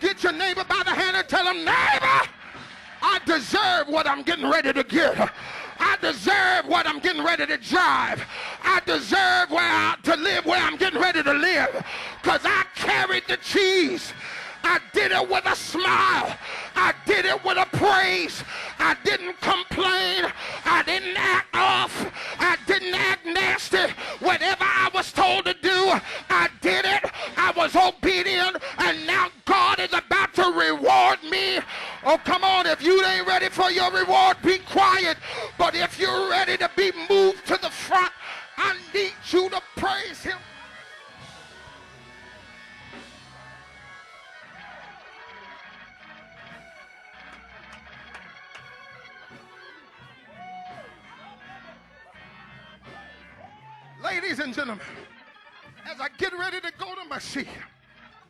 Get your neighbor by the hand and tell him, neighbor, I deserve what I'm getting ready to get. I deserve what I'm getting ready to drive. I deserve to live where I'm getting ready to live. Because I carried the cheese. I did it with a smile. I did it with a praise. I didn't complain. I didn't act off. I didn't act nasty. Whatever I was told to do, I did it. I was obedient. And now God is about to reward me. Oh, come on. If you ain't ready for your reward, be quiet. But if you're ready to be moved to the front, I need you to praise him. Ladies and gentlemen, as I get ready to go to my seat,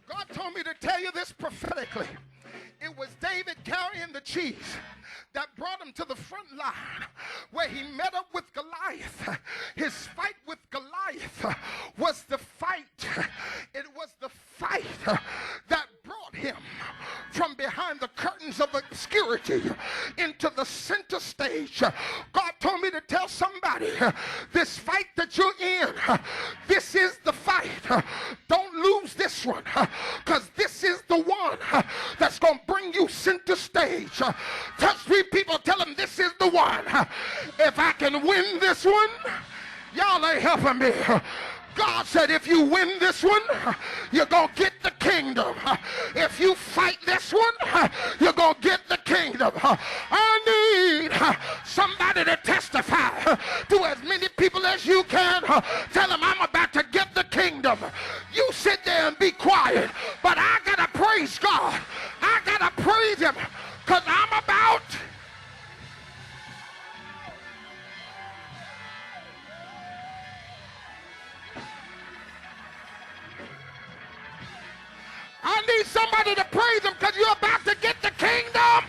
God told me to tell you this prophetically. It was David carrying the cheese that brought him to the front line where he met up with Goliath. His fight with Goliath was the fight. It was the fight that brought him from behind the curtains of obscurity into the center stage. God told me to tell somebody, this fight that you're in, this is the fight. Don't lose this one, because this is the one that's going to bring you center stage. Touch 3 people, tell them this is the one. If I can win this one, y'all ain't helping me. God said if you win this one, you're going to get the kingdom. If you fight this one, you're going to get the kingdom. I need somebody to testify to as many people as you can. Tell them I'm about to get the kingdom. You sit there and be quiet, but I got to praise God. I got to praise him because I'm about I need somebody to praise him because you're about to get the kingdom.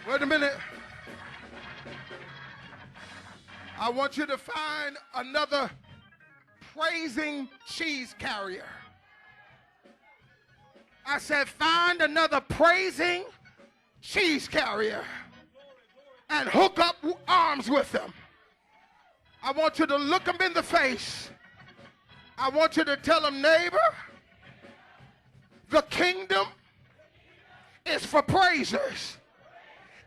Wait a minute. I want you to find another praising cheese carrier. I said find another praising cheese carrier and hook up arms with them. I want you to look them in the face. I want you to tell them, neighbor, the kingdom is for praisers.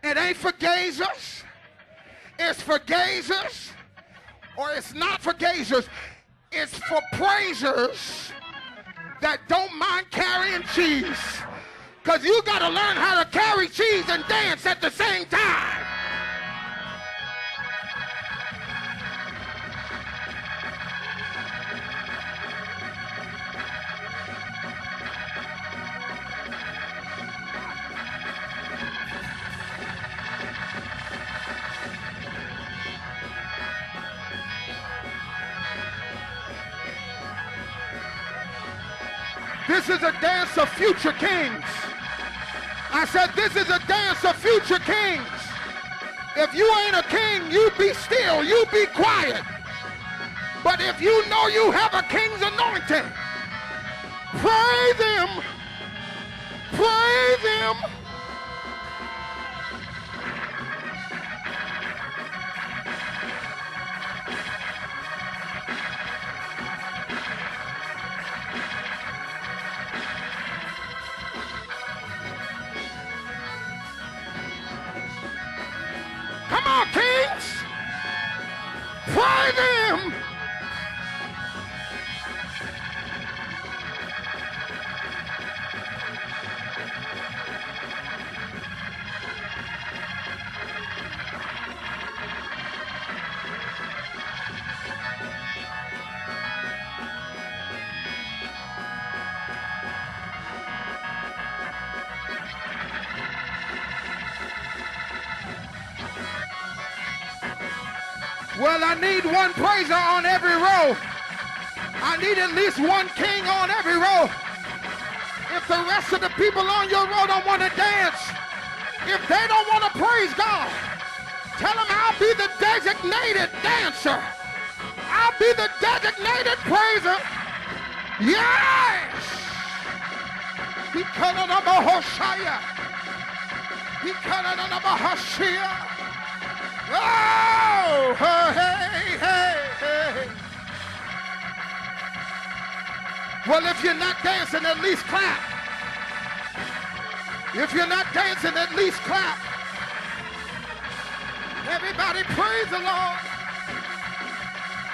It ain't for gazers. It's for gazers, or it's not for gazers. It's for praisers that don't mind carrying cheese. Because you got to learn how to carry cheese and dance at the same time. This is a dance of future kings. I said this is a dance of future kings. If you ain't a king, you be still, you be quiet. But if you know you have a king's anointing, praise him. Praise him. Come on, kings. Praise him. Well, I need one praiser on every row. I need at least one king on every row. If the rest of the people on your row don't want to dance, if they don't want to praise God, tell them I'll be the designated dancer. I'll be the designated praiser. Yes! He cut on a Mahoshaya. He cut on a Mahashia. Oh, hey, hey, hey. Well, if you're not dancing, at least clap. If you're not dancing, at least clap. Everybody praise the Lord.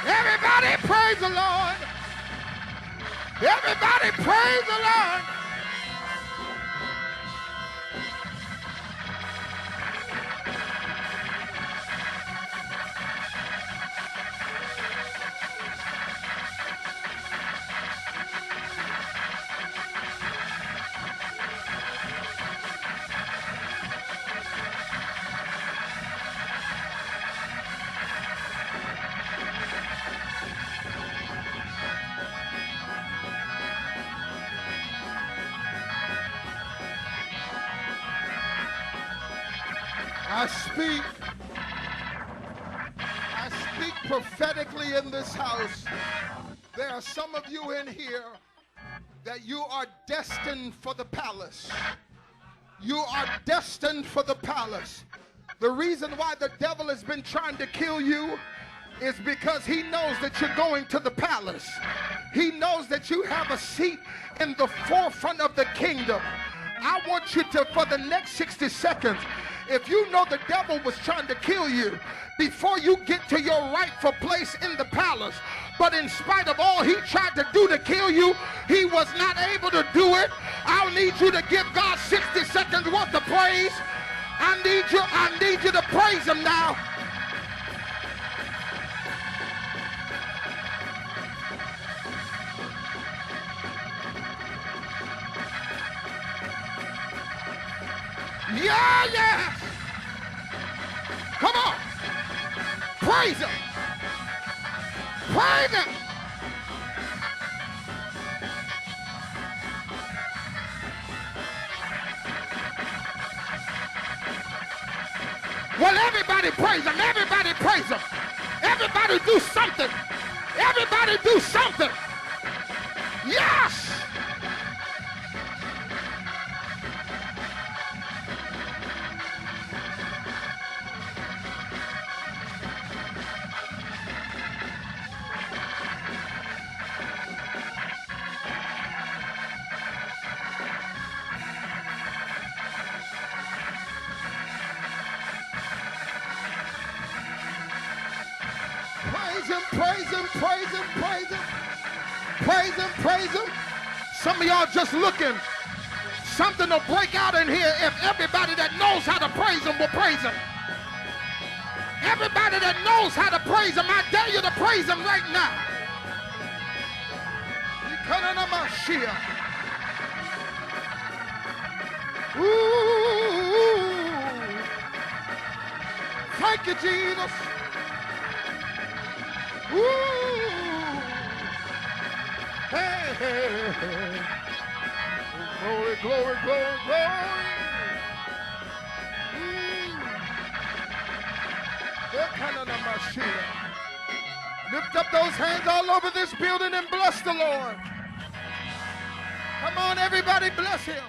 Everybody praise the Lord. Everybody praise the Lord. I speak prophetically in this house. There are some of you in here that you are destined for the palace. You are destined for the palace. The reason why the devil has been trying to kill you is because he knows that you're going to the palace. He knows that you have a seat in the forefront of the kingdom. I want you to, for the next 60 seconds, if you know the devil was trying to kill you before you get to your rightful place in the palace, but in spite of all he tried to do to kill you, he was not able to do it. I'll need you to give God 60 seconds worth of praise. I need you to praise him now. Yeah, yeah. Come on. Praise him. Praise him. Well, everybody praise him. Everybody praise him. Everybody do something. Everybody do something. Yes. Praise him, praise him, praise him. Praise him, praise him. Some of y'all just looking. Something will break out in here if everybody that knows how to praise him will praise him. Everybody that knows how to praise him, I dare you to praise him right now. Ooh. Thank you, Jesus. Ooh. Hey, hey, hey. Glory, glory, glory, glory. Lift up those hands all over this building and bless the Lord. Come on, everybody, bless him.